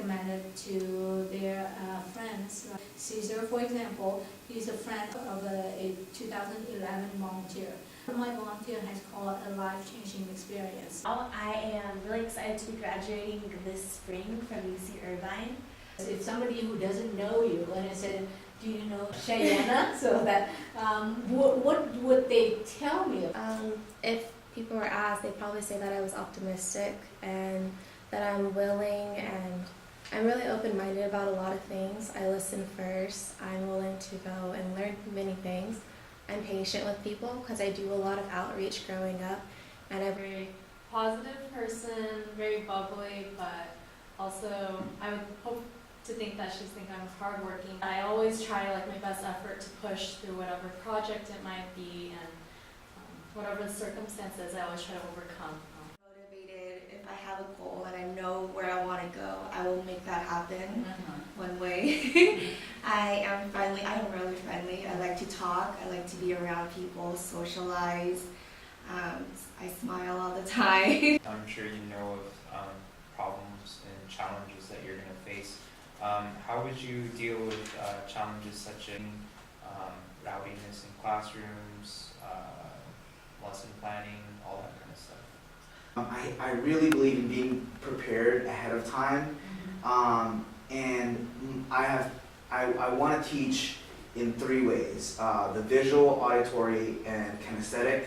recommended to their friends. Caesar, for example, he's a friend of a 2011 volunteer. My volunteer has called a life-changing experience. I am really excited to be graduating this spring from UC Irvine. If somebody who doesn't know you and I said, do you know Cheyenne? So that, what would they tell me? If people were asked, they'd probably say that I was optimistic and that I'm willing, and I'm really open-minded about a lot of things. I listen first. I'm willing to go and learn many things. I'm patient with people because I do a lot of outreach growing up, and I'm very positive person, very bubbly, but also I would hope to think that she's think I'm hardworking. I always try my best effort to push through whatever project it might be, and whatever the circumstances, I always try to overcome. Motivated. If I have a goal and I know where I want to go, I will make that happen one way. I am friendly. I am really friendly. I like to talk. I like to be around people, socialize. I smile all the time. I'm sure you know of problems and challenges that you're going to face. How would you deal with challenges such as rowdiness in classrooms, lesson planning, all that kind of stuff? I really believe in being prepared ahead of time, and I want to teach in 3 ways: the visual, auditory, and kinesthetic,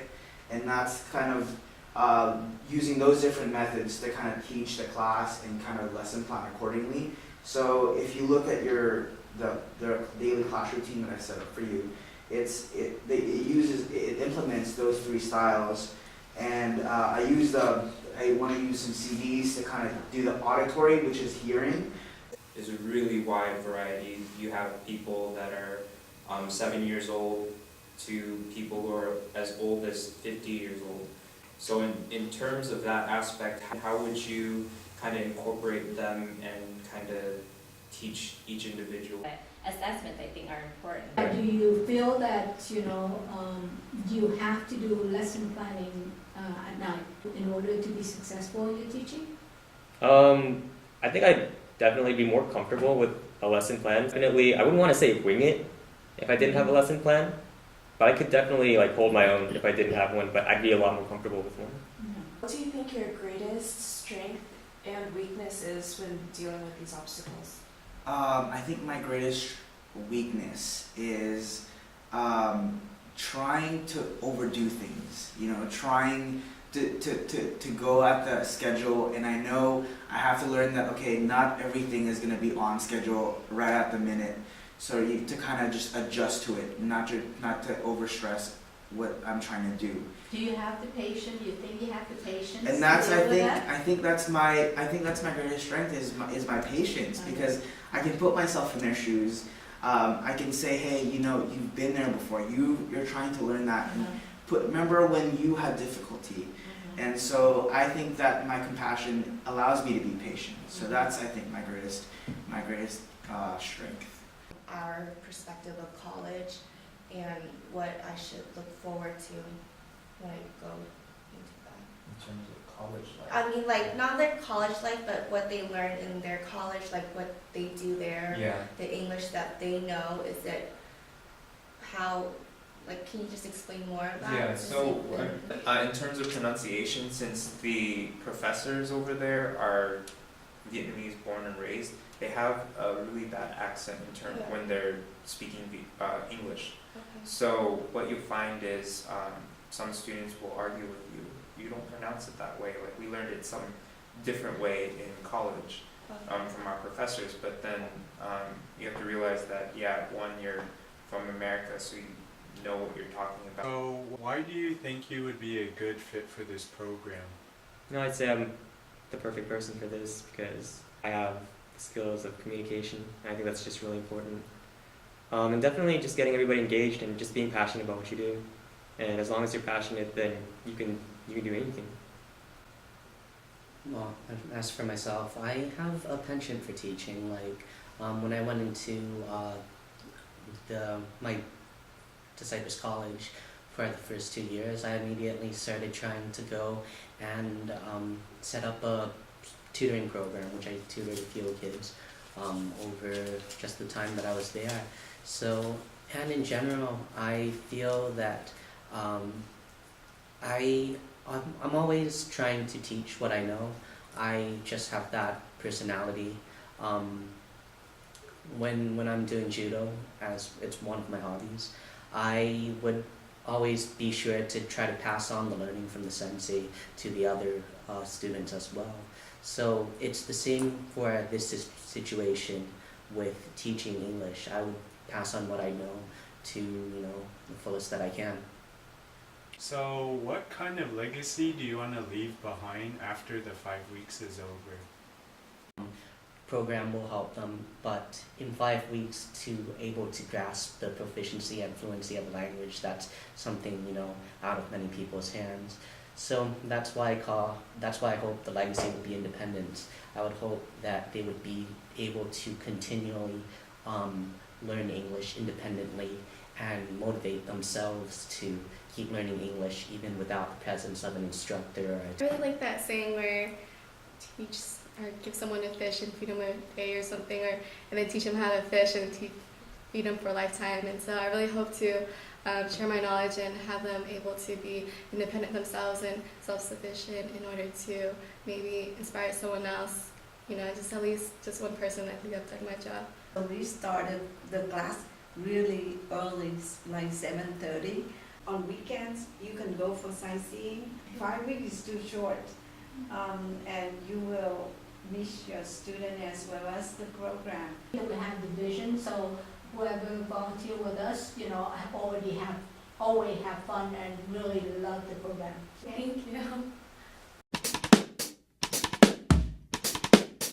and that's kind of using those different methods to kind of teach the class and kind of lesson plan accordingly. So if you look at the daily class routine that I set up for you, it implements those 3 styles, and I want to use some CDs to kind of do the auditory, which is hearing. There's a really wide variety. You have people that are 7 years old to people who are as old as 50 years old. So in terms of that aspect, how would you kind of incorporate them and kind of teach each individual? Assessments, I think, are important. Do you feel that you have to do lesson planning at night in order to be successful in your teaching? I think I'd definitely be more comfortable with a lesson plan. Definitely, I wouldn't want to say wing it if I didn't have a lesson plan, but I could definitely hold my own if I didn't have one, but I'd be a lot more comfortable with one. What do you think your greatest strength and weakness is when dealing with these obstacles? I think my greatest weakness is trying to overdo things, trying to go at the schedule, and I know I have to learn that, okay, not everything is going to be on schedule right at the minute, so you have to kind of just adjust to it, not to overstress what I'm trying to do. Do you have the patience? You think you have the patience? And that's I think that's my greatest strength is my patience, because I can put myself in their shoes. I can say, hey, you've been there before. You're trying to learn that. And remember when you had difficulty. And so I think that my compassion allows me to be patient. So that's, I think, my greatest strength. Our perspective of college and what I should look forward to when I go into that. In terms of college life? I mean, not their college life, but what they learn in their college, what they do there, the English that they know. Is it how, can you just explain more about Yeah, so in terms of pronunciation, since the professors over there are Vietnamese born and raised, they have a really bad accent in terms when they're speaking English. Okay. So what you find is some students will argue with you. You don't pronounce it that way. We learned it some different way in college from our professors. But then you have to realize that, one, you're from America, so you know what you're talking about. So why do you think you would be a good fit for this program? I'd say I'm the perfect person for this because I have the skills of communication, and I think that's just really important. And definitely just getting everybody engaged and just being passionate about what you do. And as long as you're passionate, then you can do anything. Well, as for myself, I have a penchant for teaching. When I went into my Cypress College for the first 2 years, I immediately started trying to go and set up a tutoring program, which I tutored a few kids over just the time that I was there. So, and in general, I feel that I'm always trying to teach what I know. I just have that personality. When I'm doing judo, as it's one of my hobbies, I would always be sure to try to pass on the learning from the sensei to the other students as well. So it's the same for this situation with teaching English. I would pass on what I know to the fullest that I can. So what kind of legacy do you want to leave behind after the 5 weeks is over? Program will help them, but in 5 weeks to able to grasp the proficiency and fluency of the language, that's something out of many people's hands. So that's why I hope the legacy would be independence. I would hope that they would be able to continually learn English independently and motivate themselves to keep learning English even without the presence of an instructor. I really like that saying where teach or give someone a fish and feed them a day or something, and then teach them how to fish and feed them for a lifetime. And so I really hope to share my knowledge and have them able to be independent themselves and self-sufficient in order to maybe inspire someone else. Just at least just one person. I think I've done my job. We started the class really early, like 7:30. On weekends, you can go for sightseeing. 5 weeks is too short, and you will miss your student as well as the program. We have the vision, so whoever volunteer with us, always have fun and really love the program. Thank you.